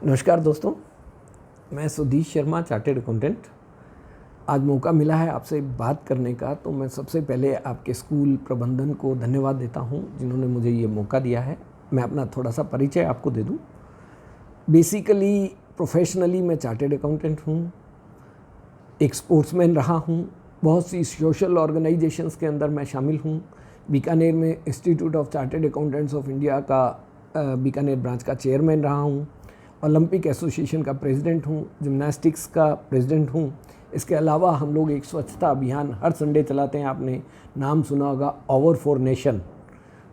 नमस्कार दोस्तों, मैं सुधीश शर्मा, चार्टेड अकाउंटेंट। आज मौका मिला है आपसे बात करने का, तो मैं सबसे पहले आपके स्कूल प्रबंधन को धन्यवाद देता हूं जिन्होंने मुझे ये मौका दिया है। मैं अपना थोड़ा सा परिचय आपको दे दूं। बेसिकली प्रोफेशनली मैं चार्टेड अकाउंटेंट हूं, एक स्पोर्ट्समैन रहा हूं, बहुत सी सोशल ऑर्गेनाइजेशंस के अंदर मैं शामिल हूं। बीकानेर में institute of chartered accountants of India का बीकानेर ब्रांच का चेयरमैन रहा हूं, ओलंपिक एसोसिएशन का प्रेसिडेंट हूँ, जिम्नास्टिक्स का प्रेसिडेंट हूँ। इसके अलावा हम लोग एक स्वच्छता अभियान हर संडे चलाते हैं, आपने नाम सुना होगा, ओवर फॉर नेशन,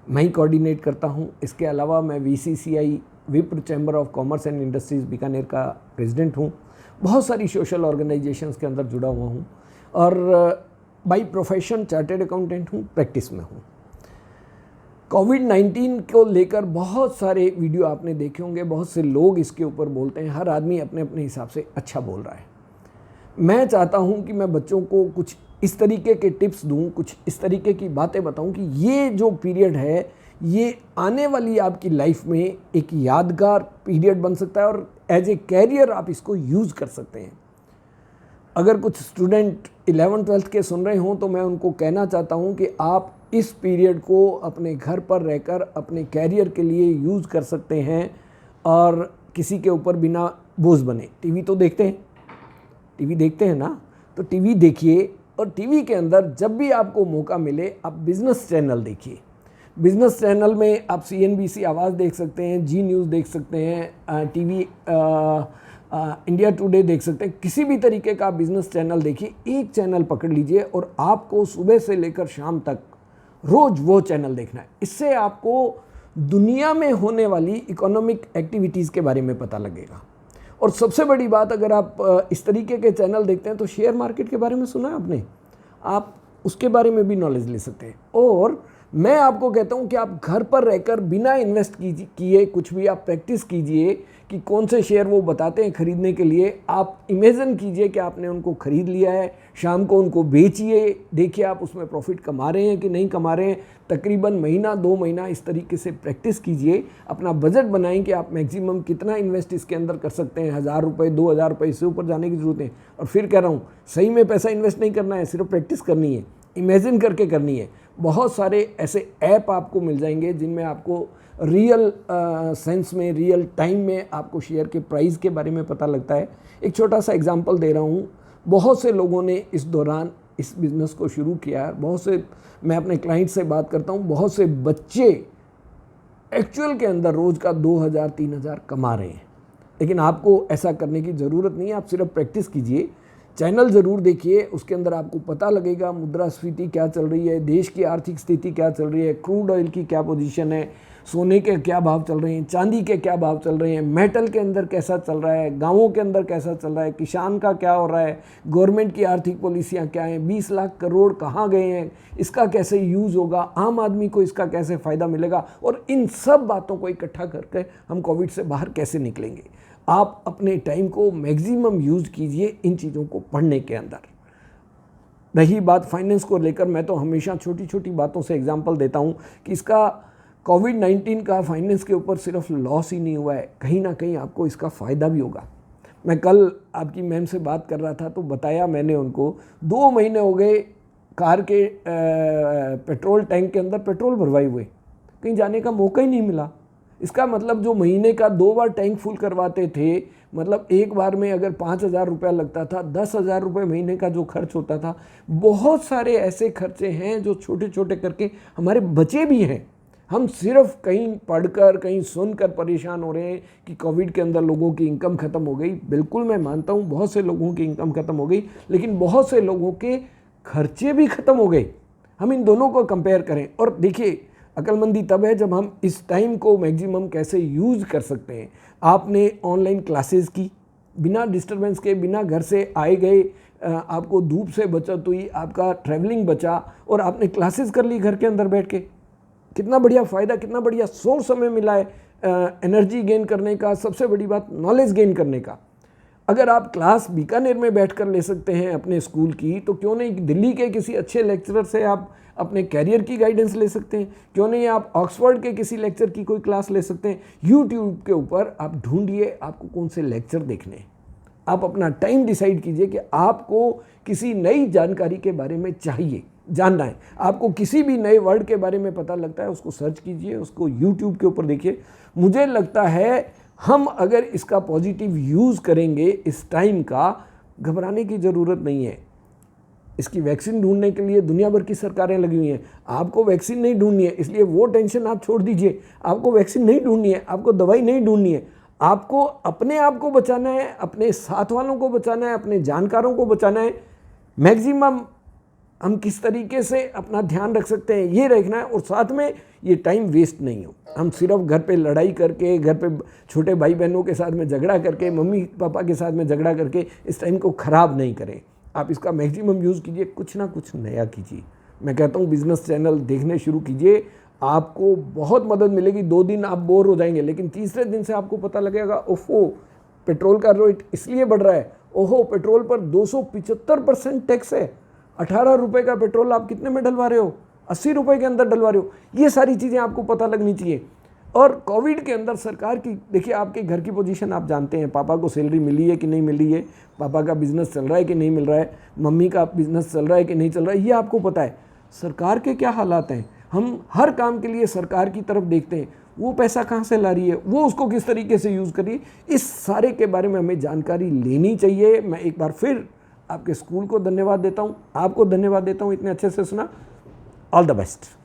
मैं ही कोऑर्डिनेट करता हूँ। इसके अलावा मैं VCCI विप्र chamber of commerce and industries Bikaner का प्रेसिडेंट हूँ। बहुत सारी सोशल ऑर्गेनाइजेशंस के अंदर जुड़ा हुआ हूँ और बाई प्रोफेशन चार्टेड अकाउंटेंट हूँ, प्रैक्टिस में हूँ। कोविड-19 को लेकर बहुत सारे वीडियो आपने देखे होंगे, बहुत से लोग इसके ऊपर बोलते हैं, हर आदमी अपने अपने हिसाब से अच्छा बोल रहा है। मैं चाहता हूं कि मैं बच्चों को कुछ इस तरीके के टिप्स दूं, कुछ इस तरीके की बातें बताऊं कि ये जो पीरियड है ये आने वाली आपकी लाइफ में एक यादगार पीरियड बन सकता है और एज ए कैरियर आप इसको यूज़ कर सकते हैं। अगर कुछ स्टूडेंट 11th-12th के सुन रहे हों तो मैं उनको कहना चाहता हूं कि आप इस पीरियड को अपने घर पर रहकर अपने कैरियर के लिए यूज़ कर सकते हैं और किसी के ऊपर बिना बोझ बने। टीवी तो देखते हैं, टीवी देखते हैं ना, तो टीवी देखिए और टीवी के अंदर जब भी आपको मौका मिले आप बिज़नेस चैनल देखिए। बिज़नेस चैनल में आप CNBC आवाज़ देख सकते हैं, जी न्यूज़ देख सकते हैं, टीवी इंडिया टुडे देख सकते हैं। किसी भी तरीके का बिज़नेस चैनल देखिए, एक चैनल पकड़ लीजिए और आपको सुबह से लेकर शाम तक रोज़ वो चैनल देखना है। इससे आपको दुनिया में होने वाली इकोनॉमिक एक्टिविटीज़ के बारे में पता लगेगा। और सबसे बड़ी बात, अगर आप इस तरीके के चैनल देखते हैं तो शेयर मार्केट के बारे में सुना है आपने, आप उसके बारे में भी नॉलेज ले सकते हैं। और मैं आपको कहता हूं कि आप घर पर रहकर बिना इन्वेस्ट किए कुछ भी आप प्रैक्टिस कीजिए कि कौन से शेयर वो बताते हैं खरीदने के लिए। आप इमेजिन कीजिए कि आपने उनको खरीद लिया है, शाम को उनको बेचिए, देखिए आप उसमें प्रॉफिट कमा रहे हैं कि नहीं कमा रहे हैं। तकरीबन महीना 2 महीना इस तरीके से प्रैक्टिस कीजिए, अपना बजट बनाएं कि आप मैक्सिमम कितना इन्वेस्ट इसके अंदर कर सकते हैं। 1000 रुपये 2000 रुपये इससे ऊपर जाने की ज़रूरत है। और फिर कह रहा हूँ, सही में पैसा इन्वेस्ट नहीं करना है, सिर्फ प्रैक्टिस करनी है, इमेजिन करके करनी है। बहुत सारे ऐसे ऐप आपको मिल जाएंगे जिनमें आपको रियल सेंस में, रियल टाइम में आपको शेयर के प्राइस के बारे में पता लगता है। एक छोटा सा एग्जांपल दे रहा हूँ, बहुत से लोगों ने इस दौरान इस बिज़नेस को शुरू किया है। बहुत से, मैं अपने क्लाइंट से बात करता हूँ, बहुत से बच्चे एक्चुअल के अंदर रोज़ का 2000-3000 कमा रहे हैं। लेकिन आपको ऐसा करने की ज़रूरत नहीं है, आप सिर्फ प्रैक्टिस कीजिए। चैनल ज़रूर देखिए, उसके अंदर आपको पता लगेगा मुद्रास्फीति क्या चल रही है, देश की आर्थिक स्थिति क्या चल रही है, क्रूड ऑयल की क्या पोजीशन है, सोने के क्या भाव चल रहे हैं, चांदी के क्या भाव चल रहे हैं, मेटल के अंदर कैसा चल रहा है, गांवों के अंदर कैसा चल रहा है, किसान का क्या हो रहा है, गवर्नमेंट की आर्थिक पॉलिसियाँ क्या हैं, 20 लाख करोड़ कहाँ गए हैं, इसका कैसे यूज़ होगा, आम आदमी को इसका कैसे फ़ायदा मिलेगा, और इन सब बातों को इकट्ठा करके हम कोविड से बाहर कैसे निकलेंगे। आप अपने टाइम को मैक्सिमम यूज़ कीजिए इन चीज़ों को पढ़ने के अंदर। रही बात फाइनेंस को लेकर, मैं तो हमेशा छोटी छोटी बातों से एग्जांपल देता हूं कि इसका कोविड-19 का फाइनेंस के ऊपर सिर्फ लॉस ही नहीं हुआ है, कहीं ना कहीं आपको इसका फ़ायदा भी होगा। मैं कल आपकी मैम से बात कर रहा था तो बताया मैंने उनको, 2 महीने हो गए कार के पेट्रोल टैंक के अंदर पेट्रोल भरवाए हुए, कहीं जाने का मौका ही नहीं मिला। इसका मतलब जो महीने का 2 बार टैंक फुल करवाते थे, मतलब एक बार में अगर 5000 रुपया लगता था, 10,000 रुपये महीने का जो खर्च होता था। बहुत सारे ऐसे खर्चे हैं जो छोटे छोटे करके हमारे बचे भी हैं। हम सिर्फ कहीं पढ़कर, कहीं सुनकर परेशान हो रहे हैं कि कोविड के अंदर लोगों की इनकम ख़त्म हो गई। बिल्कुल मैं मानता हूँ बहुत से लोगों की इनकम ख़त्म हो गई, लेकिन बहुत से लोगों के खर्चे भी ख़त्म हो गए। हम इन दोनों को कंपेयर करें और देखिए, अक्लमंदी तब है जब हम इस टाइम को मैक्सिमम कैसे यूज़ कर सकते हैं। आपने ऑनलाइन क्लासेस की, बिना डिस्टरबेंस के, बिना घर से आए गए, आपको धूप से बचत हुई, आपका ट्रैवलिंग बचा और आपने क्लासेस कर ली घर के अंदर बैठ के। कितना बढ़िया फ़ायदा, कितना बढ़िया सोर्स हमें मिला है एनर्जी गेन करने का, सबसे बड़ी बात नॉलेज गेन करने का। अगर आप क्लास बीकानेर में बैठकर ले सकते हैं अपने स्कूल की, तो क्यों नहीं दिल्ली के किसी अच्छे लेक्चरर से आप अपने कैरियर की गाइडेंस ले सकते हैं, क्यों नहीं आप ऑक्सफोर्ड के किसी लेक्चर की कोई क्लास ले सकते हैं। यूट्यूब के ऊपर आप ढूंढिए आपको कौन से लेक्चर देखने हैं, आप अपना टाइम डिसाइड कीजिए कि आपको किसी नई जानकारी के बारे में चाहिए जानना है, आपको किसी भी नए वर्ड के बारे में पता लगता है उसको सर्च कीजिए, उसको यूट्यूब के ऊपर देखिए। मुझे लगता है हम अगर इसका पॉजिटिव यूज़ करेंगे इस टाइम का, घबराने की ज़रूरत नहीं है। इसकी वैक्सीन ढूंढने के लिए दुनिया भर की सरकारें लगी हुई हैं, आपको वैक्सीन नहीं ढूंढनी है, इसलिए वो टेंशन आप छोड़ दीजिए। आपको वैक्सीन नहीं ढूंढनी है, आपको दवाई नहीं ढूंढनी है, आपको अपने आप को बचाना है, अपने साथ वालों को बचाना है, अपने जानकारों को बचाना है। मैक्सिमम हम किस तरीके से अपना ध्यान रख सकते हैं ये रखना है, और साथ में ये टाइम वेस्ट नहीं हो। हम सिर्फ घर पे लड़ाई करके, घर पे छोटे भाई बहनों के साथ में झगड़ा करके, मम्मी पापा के साथ में झगड़ा करके इस टाइम को ख़राब नहीं करें। आप इसका मैक्सिमम यूज़ कीजिए, कुछ ना कुछ नया कीजिए। मैं कहता हूँ बिजनेस चैनल देखने शुरू कीजिए, आपको बहुत मदद मिलेगी। 2 दिन आप बोर हो जाएंगे, लेकिन तीसरे दिन से आपको पता लगेगा ओहो पेट्रोल का रेट इसलिए बढ़ रहा है, ओहो पेट्रोल पर 275% टैक्स है, 18 रुपये का पेट्रोल आप कितने में डलवा रहे हो, 80 रुपये के अंदर डलवा रहे हो। ये सारी चीज़ें आपको पता लगनी चाहिए। और कोविड के अंदर सरकार की, देखिए आपके घर की पोजीशन आप जानते हैं, पापा को सैलरी मिली है कि नहीं मिली है, पापा का बिजनेस चल रहा है कि नहीं मिल रहा है, मम्मी का बिजनेस चल रहा है कि नहीं चल रहा है, ये आपको पता है। सरकार के क्या हालात हैं, हम हर काम के लिए सरकार की तरफ देखते हैं, वो पैसा कहाँ से ला रही है, वो उसको किस तरीके से यूज़ करिए, इस सारे के बारे में हमें जानकारी लेनी चाहिए। मैं एक बार फिर आपके स्कूल को धन्यवाद देता हूँ, आपको धन्यवाद देता हूँ, इतने अच्छे से सुना। All the best.